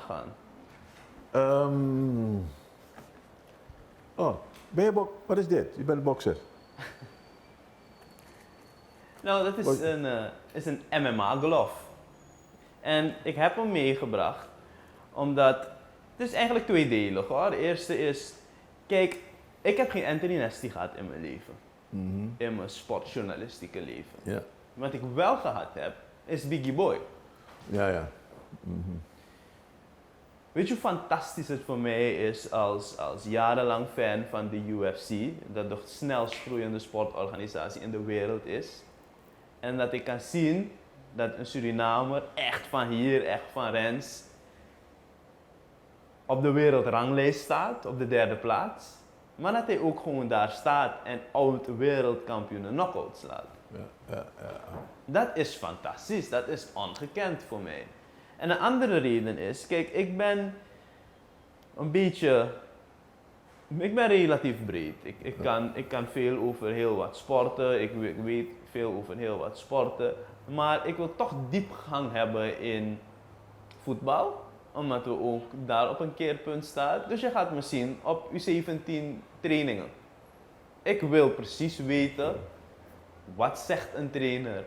gaan? Wat is dit? Je bent bokser. Nou, dat is een MMA-glove. En ik heb hem meegebracht omdat het is eigenlijk tweedelig hoor. De eerste is, kijk, ik heb geen Anthony Nesty gehad in mijn leven. In mijn sportjournalistieke leven. Ja. Wat ik wel gehad heb, is Biggie Boy. Ja. Weet je hoe fantastisch het voor mij is als jarenlang fan van de UFC, dat de snelst groeiende sportorganisatie in de wereld is. En dat ik kan zien dat een Surinamer echt van hier, echt van Rens, op de wereldranglijst staat, op de 3e plaats. Maar dat hij ook gewoon daar staat en oud wereldkampioenen knock-out slaat. Ja. Dat is fantastisch, dat is ongekend voor mij. En een andere reden is, kijk, ik ben relatief breed. Ik kan veel over heel wat sporten, ik weet veel over heel wat sporten. Maar ik wil toch diepgang hebben in voetbal, omdat we ook daar op een keerpunt staan. Dus je gaat me zien op U17 trainingen. Ik wil precies weten, wat zegt een trainer?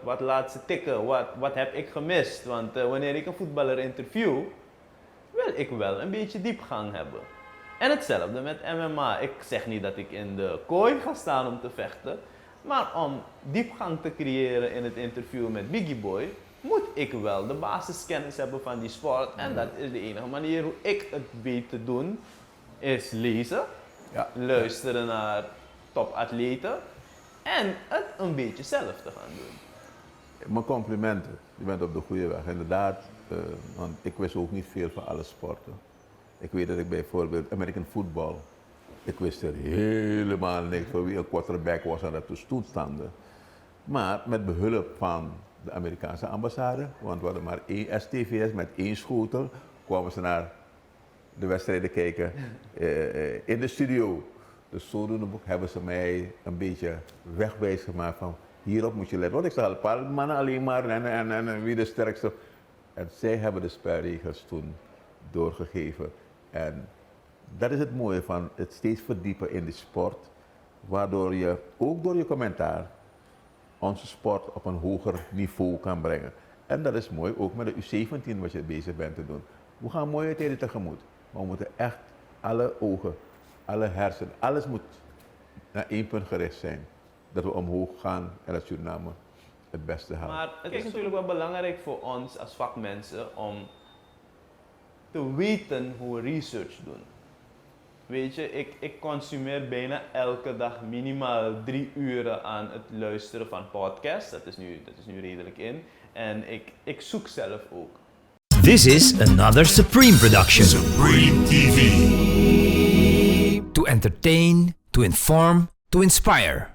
Wat laat ze tikken? Wat heb ik gemist? Want wanneer ik een voetballer interview, wil ik wel een beetje diepgang hebben. En hetzelfde met MMA. Ik zeg niet dat ik in de kooi ga staan om te vechten, maar om diepgang te creëren in het interview met Biggie Boy, moet ik wel de basiskennis hebben van die sport. En dat is de enige manier hoe ik het weet te doen, is lezen, luisteren naar topatleten en het een beetje zelf te gaan doen. Mijn complimenten. Je bent op de goede weg, inderdaad. Want ik wist ook niet veel van alle sporten. Ik weet dat ik bijvoorbeeld American football, ik wist er helemaal niks van wie een quarterback was en dat toestanden. Maar met behulp van de Amerikaanse ambassade, want we hadden maar 1 STVS met 1 schotel, kwamen ze naar de wedstrijden kijken in de studio. Dus zodoende hebben ze mij een beetje wegwijs gemaakt van hierop moet je letten. Want ik zag een paar mannen alleen maar en wie de sterkste. En zij hebben de spelregels toen doorgegeven. En dat is het mooie van het steeds verdiepen in de sport, waardoor je ook door je commentaar onze sport op een hoger niveau kan brengen. En dat is mooi, ook met de U17 wat je bezig bent te doen. We gaan mooie tijden tegemoet, maar we moeten echt alle ogen, alle hersenen, alles moet naar 1 punt gericht zijn. Dat we omhoog gaan en dat Suriname het beste halen. Maar het is natuurlijk wel belangrijk voor ons als vakmensen om te weten hoe we research doen. Weet je, ik consumeer bijna elke dag minimaal 3 uren aan het luisteren van podcasts. Dat is nu redelijk in. En ik zoek zelf ook. This is another Supreme production. Supreme TV. To entertain, to inform, to inspire.